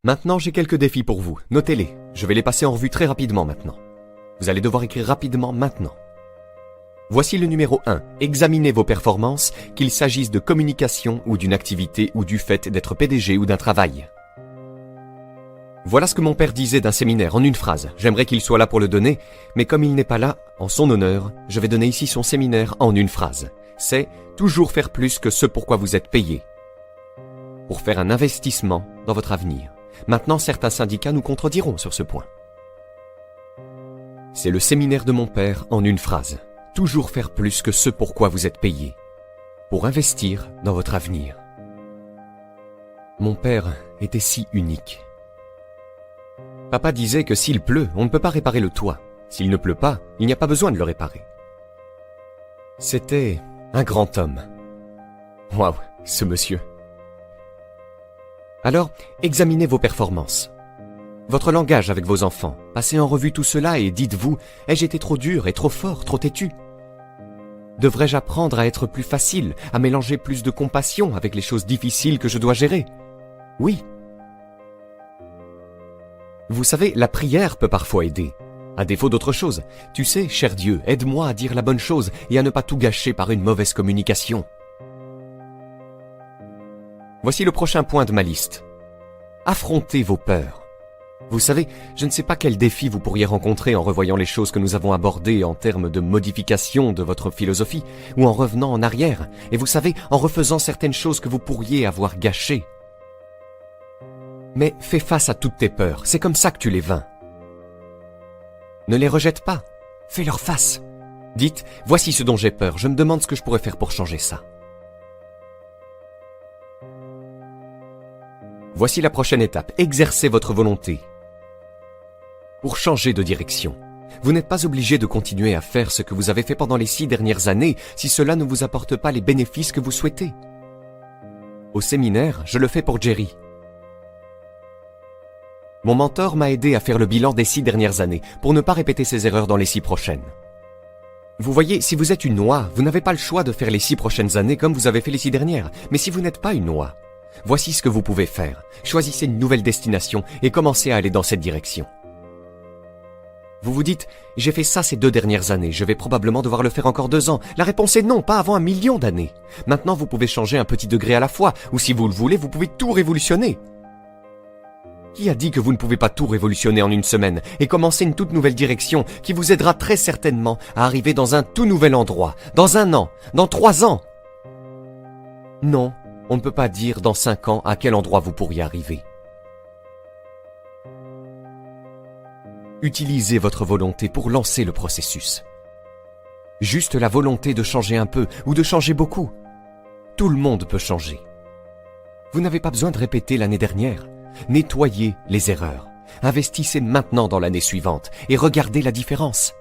Maintenant, j'ai quelques défis pour vous. Notez-les. Je vais les passer en revue très rapidement maintenant. Vous allez devoir écrire rapidement maintenant. Voici le numéro 1. Examinez vos performances, qu'il s'agisse de communication ou d'une activité ou du fait d'être PDG ou d'un travail. Voilà ce que mon père disait d'un séminaire en une phrase. J'aimerais qu'il soit là pour le donner, mais comme il n'est pas là, en son honneur, je vais donner ici son séminaire en une phrase. C'est toujours faire plus que ce pourquoi vous êtes payé. Pour faire un investissement dans votre avenir. Maintenant, certains syndicats nous contrediront sur ce point. C'est le séminaire de mon père en une phrase. Toujours faire plus que ce pourquoi vous êtes payé. Pour investir dans votre avenir. Mon père était si unique. Papa disait que s'il pleut, on ne peut pas réparer le toit. S'il ne pleut pas, il n'y a pas besoin de le réparer. C'était un grand homme. Waouh, ce monsieur. Alors, examinez vos performances. Votre langage avec vos enfants. Passez en revue tout cela et dites-vous, ai-je été trop dur et trop fort, trop têtu? Devrais-je apprendre à être plus facile, à mélanger plus de compassion avec les choses difficiles que je dois gérer? Oui. Vous savez, la prière peut parfois aider. À défaut d'autre chose. Tu sais, cher Dieu, aide-moi à dire la bonne chose et à ne pas tout gâcher par une mauvaise communication. Voici le prochain point de ma liste. Affrontez vos peurs. Vous savez, je ne sais pas quel défi vous pourriez rencontrer en revoyant les choses que nous avons abordées en termes de modification de votre philosophie, ou en revenant en arrière, et vous savez, en refaisant certaines choses que vous pourriez avoir gâchées. Mais fais face à toutes tes peurs, c'est comme ça que tu les vains. Ne les rejette pas, fais-leur face. Dites, voici ce dont j'ai peur, je me demande ce que je pourrais faire pour changer ça. Voici la prochaine étape, exercez votre volonté. Pour changer de direction. Vous n'êtes pas obligé de continuer à faire ce que vous avez fait pendant les 6 dernières années si cela ne vous apporte pas les bénéfices que vous souhaitez. Au séminaire, je le fais pour Jerry. Mon mentor m'a aidé à faire le bilan des 6 dernières années pour ne pas répéter ses erreurs dans les 6 prochaines. Vous voyez, si vous êtes une noix, vous n'avez pas le choix de faire les 6 prochaines années comme vous avez fait les 6 dernières. Mais si vous n'êtes pas une noix, voici ce que vous pouvez faire. Choisissez une nouvelle destination et commencez à aller dans cette direction. Vous vous dites, j'ai fait ça ces 2 dernières années, je vais probablement devoir le faire encore 2 ans. La réponse est non, pas avant 1 million d'années. Maintenant, vous pouvez changer un petit degré à la fois, ou si vous le voulez, vous pouvez tout révolutionner. Qui a dit que vous ne pouvez pas tout révolutionner en une semaine et commencer une toute nouvelle direction qui vous aidera très certainement à arriver dans un tout nouvel endroit, dans 1 an, dans 3 ans? Non, on ne peut pas dire dans 5 ans à quel endroit vous pourriez arriver. Utilisez votre volonté pour lancer le processus. Juste la volonté de changer un peu ou de changer beaucoup. Tout le monde peut changer. Vous n'avez pas besoin de répéter l'année dernière. Nettoyez les erreurs. Investissez maintenant dans l'année suivante et regardez la différence.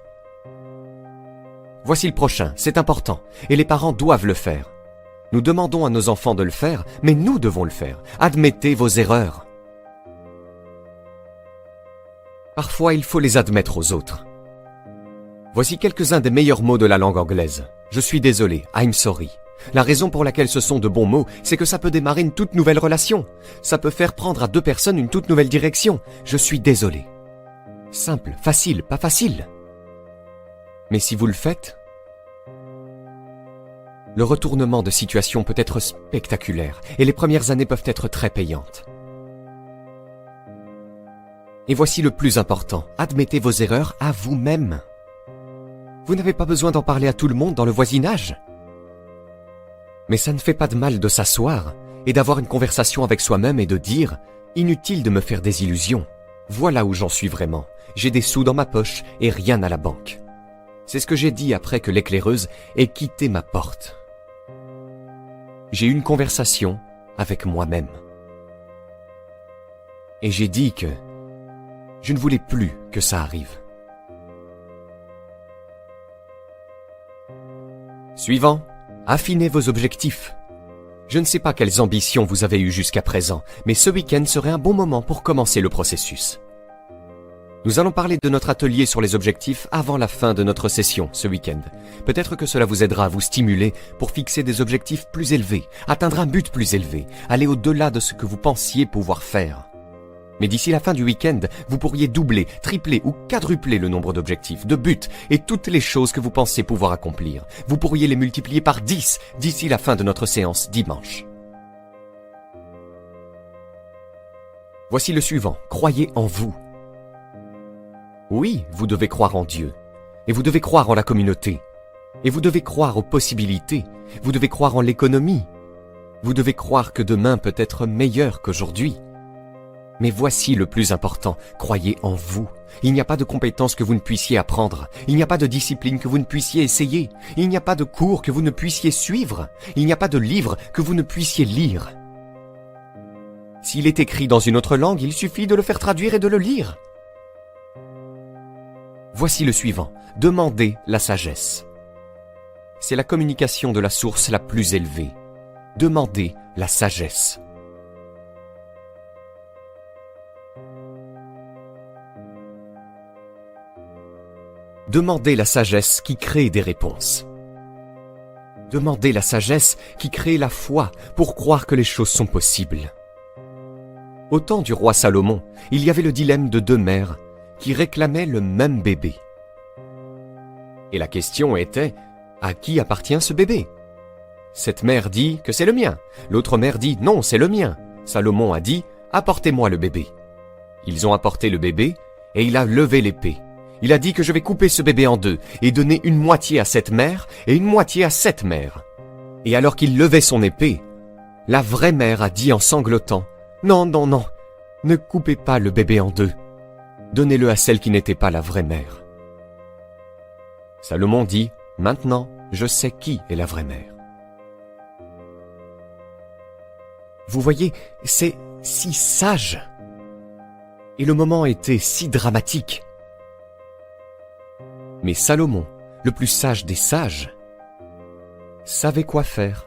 Voici le prochain, c'est important, et les parents doivent le faire. Nous demandons à nos enfants de le faire, mais nous devons le faire. Admettez vos erreurs. Parfois, il faut les admettre aux autres. Voici quelques-uns des meilleurs mots de la langue anglaise. Je suis désolé, I'm sorry. La raison pour laquelle ce sont de bons mots, c'est que ça peut démarrer une toute nouvelle relation. Ça peut faire prendre à 2 personnes une toute nouvelle direction. Je suis désolé. Simple, facile, pas facile. Mais si vous le faites, le retournement de situation peut être spectaculaire et les premières années peuvent être très payantes. Et voici le plus important, admettez vos erreurs à vous-même. Vous n'avez pas besoin d'en parler à tout le monde dans le voisinage. Mais ça ne fait pas de mal de s'asseoir et d'avoir une conversation avec soi-même et de dire « Inutile de me faire des illusions. Voilà où j'en suis vraiment. J'ai des sous dans ma poche et rien à la banque. » C'est ce que j'ai dit après que l'éclaireuse ait quitté ma porte. J'ai eu une conversation avec moi-même. Et j'ai dit que je ne voulais plus que ça arrive. Suivant, affinez vos objectifs. Je ne sais pas quelles ambitions vous avez eues jusqu'à présent, mais ce week-end serait un bon moment pour commencer le processus. Nous allons parler de notre atelier sur les objectifs avant la fin de notre session ce week-end. Peut-être que cela vous aidera à vous stimuler pour fixer des objectifs plus élevés, atteindre un but plus élevé, aller au-delà de ce que vous pensiez pouvoir faire. Mais d'ici la fin du week-end, vous pourriez doubler, tripler ou quadrupler le nombre d'objectifs, de buts et toutes les choses que vous pensez pouvoir accomplir. Vous pourriez les multiplier par 10 d'ici la fin de notre séance dimanche. Voici le suivant. Croyez en vous. Oui, vous devez croire en Dieu. Et vous devez croire en la communauté. Et vous devez croire aux possibilités. Vous devez croire en l'économie. Vous devez croire que demain peut être meilleur qu'aujourd'hui. Mais voici le plus important, croyez en vous. Il n'y a pas de compétences que vous ne puissiez apprendre. Il n'y a pas de discipline que vous ne puissiez essayer. Il n'y a pas de cours que vous ne puissiez suivre. Il n'y a pas de livre que vous ne puissiez lire. S'il est écrit dans une autre langue, il suffit de le faire traduire et de le lire. Voici le suivant, demandez la sagesse. C'est la communication de la source la plus élevée. Demandez la sagesse. Demandez la sagesse qui crée des réponses. Demandez la sagesse qui crée la foi pour croire que les choses sont possibles. Au temps du roi Salomon, il y avait le dilemme de deux mères qui réclamaient le même bébé. Et la question était, à qui appartient ce bébé? Cette mère dit que c'est le mien. L'autre mère dit, non, c'est le mien. Salomon a dit, apportez-moi le bébé. Ils ont apporté le bébé et il a levé l'épée. Il a dit que je vais couper ce bébé en deux et donner une moitié à cette mère et une moitié à cette mère. Et alors qu'il levait son épée, la vraie mère a dit en sanglotant, non, non, non, ne coupez pas le bébé en deux. Donnez-le à celle qui n'était pas la vraie mère. Salomon dit, maintenant, je sais qui est la vraie mère. Vous voyez, c'est si sage. Et le moment était si dramatique. Mais Salomon, le plus sage des sages, savait quoi faire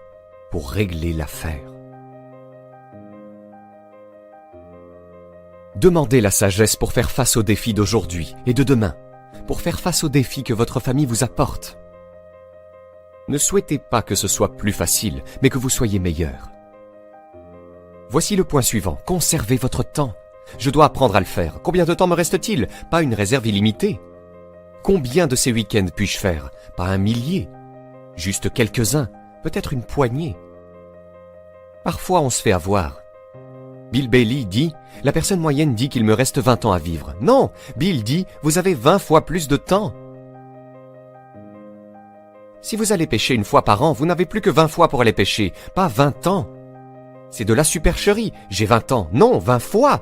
pour régler l'affaire. Demandez la sagesse pour faire face aux défis d'aujourd'hui et de demain, pour faire face aux défis que votre famille vous apporte. Ne souhaitez pas que ce soit plus facile, mais que vous soyez meilleur. Voici le point suivant, conservez votre temps. Je dois apprendre à le faire. Combien de temps me reste-t-il? Pas une réserve illimitée. Combien de ces week-ends puis-je faire? Pas un millier. Juste quelques-uns, peut-être une poignée. Parfois on se fait avoir. Bill Bailey dit, la personne moyenne dit qu'il me reste 20 ans à vivre. Non, Bill dit, vous avez 20 fois plus de temps. Si vous allez pêcher une fois par an, vous n'avez plus que 20 fois pour aller pêcher, pas 20 ans. C'est de la supercherie. J'ai 20 ans. Non, 20 fois.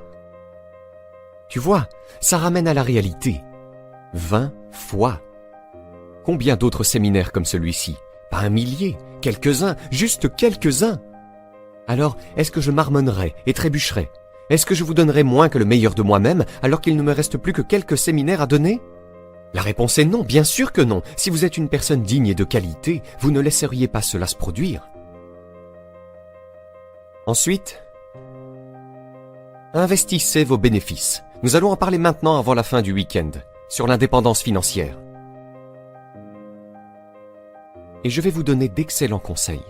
Tu vois, ça ramène à la réalité. 20 fois. Combien d'autres séminaires comme celui-ci? Pas un millier, quelques-uns, juste quelques-uns. Alors, est-ce que je marmonnerai et trébucherai? Est-ce que je vous donnerai moins que le meilleur de moi-même alors qu'il ne me reste plus que quelques séminaires à donner? La réponse est non, bien sûr que non. Si vous êtes une personne digne et de qualité, vous ne laisseriez pas cela se produire. Ensuite, investissez vos bénéfices. Nous allons en parler maintenant avant la fin du week-end, sur l'indépendance financière. Et je vais vous donner d'excellents conseils.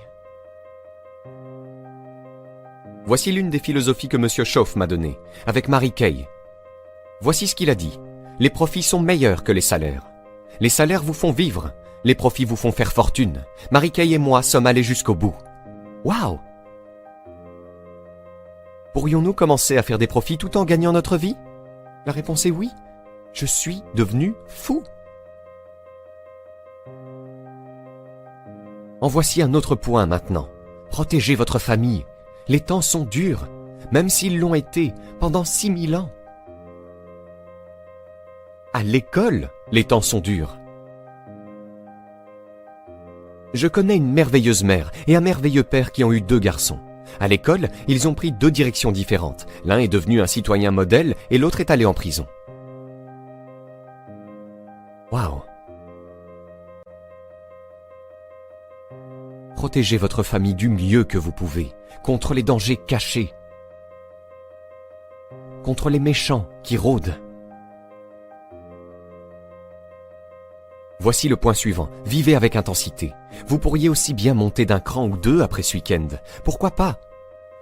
Voici l'une des philosophies que M. Schoff m'a donnée, avec Mary Kay. Voici ce qu'il a dit. Les profits sont meilleurs que les salaires. Les salaires vous font vivre. Les profits vous font faire fortune. Mary Kay et moi sommes allés jusqu'au bout. Waouh! Pourrions-nous commencer à faire des profits tout en gagnant notre vie? La réponse est oui. Je suis devenu fou. En voici un autre point maintenant. Protégez votre famille. Les temps sont durs, même s'ils l'ont été pendant 6000 ans. À l'école, les temps sont durs. Je connais une merveilleuse mère et un merveilleux père qui ont eu 2 garçons. À l'école, ils ont pris 2 directions différentes. L'un est devenu un citoyen modèle et l'autre est allé en prison. Waouh! Protégez votre famille du mieux que vous pouvez, contre les dangers cachés, contre les méchants qui rôdent. Voici le point suivant. Vivez avec intensité. Vous pourriez aussi bien monter d'un cran ou 2 après ce week-end. Pourquoi pas?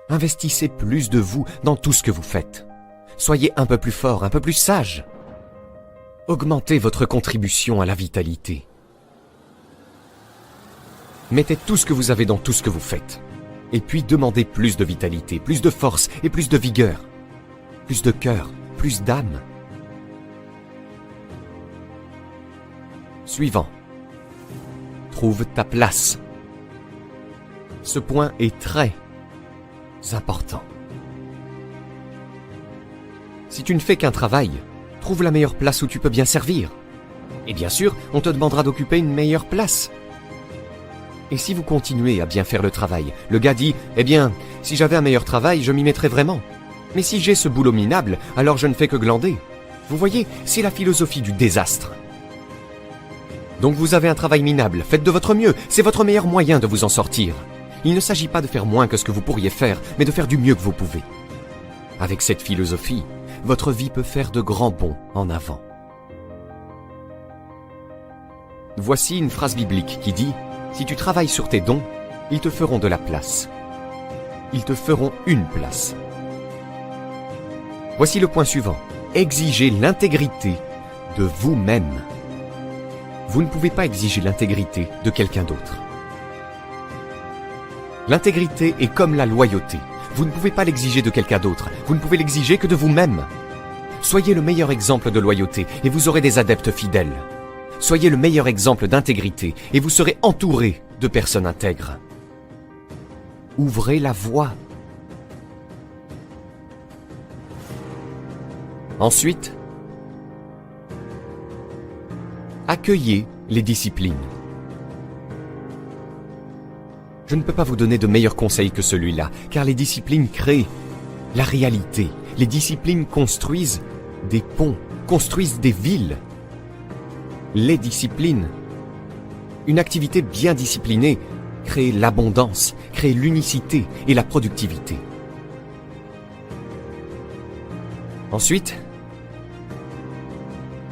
Investissez plus de vous dans tout ce que vous faites. Soyez un peu plus fort, un peu plus sage. Augmentez votre contribution à la vitalité. Mettez tout ce que vous avez dans tout ce que vous faites. Et puis demandez plus de vitalité, plus de force et plus de vigueur. Plus de cœur, plus d'âme. Suivant. Trouve ta place. Ce point est très important. Si tu ne fais qu'un travail, trouve la meilleure place où tu peux bien servir. Et bien sûr, on te demandera d'occuper une meilleure place. Et si vous continuez à bien faire le travail, le gars dit « Eh bien, si j'avais un meilleur travail, je m'y mettrais vraiment. Mais si j'ai ce boulot minable, alors je ne fais que glander. » Vous voyez, c'est la philosophie du désastre. Donc vous avez un travail minable, faites de votre mieux, c'est votre meilleur moyen de vous en sortir. Il ne s'agit pas de faire moins que ce que vous pourriez faire, mais de faire du mieux que vous pouvez. Avec cette philosophie, votre vie peut faire de grands bonds en avant. Voici une phrase biblique qui dit « Si tu travailles sur tes dons, ils te feront de la place. Ils te feront une place. » Voici le point suivant. Exigez l'intégrité de vous-même. Vous ne pouvez pas exiger l'intégrité de quelqu'un d'autre. L'intégrité est comme la loyauté. Vous ne pouvez pas l'exiger de quelqu'un d'autre. Vous ne pouvez l'exiger que de vous-même. Soyez le meilleur exemple de loyauté et vous aurez des adeptes fidèles. Soyez le meilleur exemple d'intégrité et vous serez entouré de personnes intègres. Ouvrez la voie. Ensuite, accueillez les disciplines. Je ne peux pas vous donner de meilleurs conseils que celui-là, car les disciplines créent la réalité. Les disciplines construisent des ponts, construisent des villes. Les disciplines. Une activité bien disciplinée crée l'abondance, crée l'unicité et la productivité. Ensuite,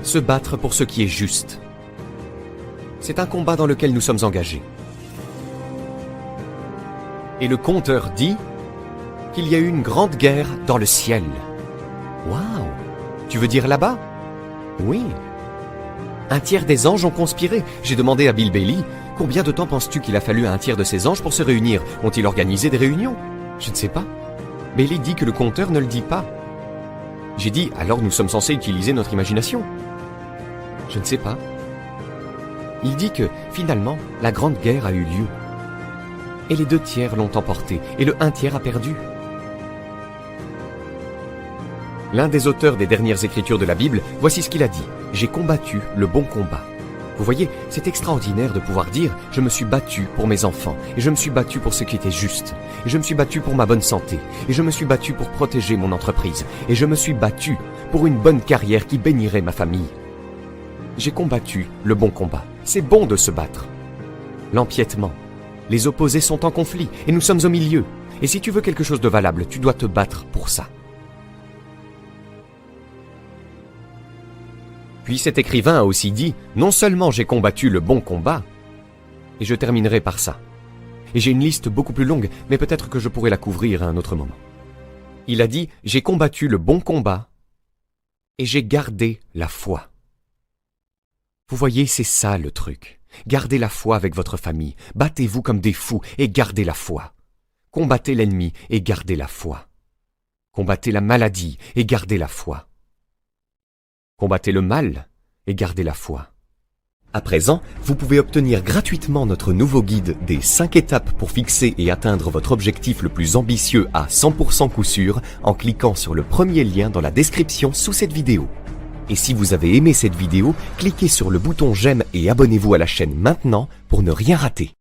se battre pour ce qui est juste. C'est un combat dans lequel nous sommes engagés. Et le conteur dit qu'il y a eu une grande guerre dans le ciel. Waouh! Tu veux dire là-bas? Oui. Un tiers des anges ont conspiré. J'ai demandé à Bill Bailey, combien de temps penses-tu qu'il a fallu à un tiers de ces anges pour se réunir? Ont-ils organisé des réunions? Je ne sais pas. Bailey dit que le conteur ne le dit pas. J'ai dit, alors nous sommes censés utiliser notre imagination. Je ne sais pas. Il dit que, finalement, la grande guerre a eu lieu. Et les 2 tiers l'ont emporté, et le 1 tiers a perdu. L'un des auteurs des dernières écritures de la Bible, voici ce qu'il a dit. « J'ai combattu le bon combat. » Vous voyez, c'est extraordinaire de pouvoir dire « Je me suis battu pour mes enfants, et je me suis battu pour ce qui était juste, et je me suis battu pour ma bonne santé, et je me suis battu pour protéger mon entreprise, et je me suis battu pour une bonne carrière qui bénirait ma famille. » J'ai combattu le bon combat. C'est bon de se battre. L'empiètement. Les opposés sont en conflit, et nous sommes au milieu. Et si tu veux quelque chose de valable, tu dois te battre pour ça. Puis cet écrivain a aussi dit, non seulement j'ai combattu le bon combat, et je terminerai par ça. Et j'ai une liste beaucoup plus longue, mais peut-être que je pourrai la couvrir à un autre moment. Il a dit, j'ai combattu le bon combat, et j'ai gardé la foi. Vous voyez, c'est ça le truc. Gardez la foi avec votre famille, battez-vous comme des fous et gardez la foi. Combattez l'ennemi et gardez la foi. Combattez la maladie et gardez la foi. Combattez le mal et gardez la foi. À présent, vous pouvez obtenir gratuitement notre nouveau guide des 5 étapes pour fixer et atteindre votre objectif le plus ambitieux à 100% coup sûr en cliquant sur le premier lien dans la description sous cette vidéo. Et si vous avez aimé cette vidéo, cliquez sur le bouton j'aime et abonnez-vous à la chaîne maintenant pour ne rien rater.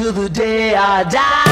till the day I die.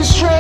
Straight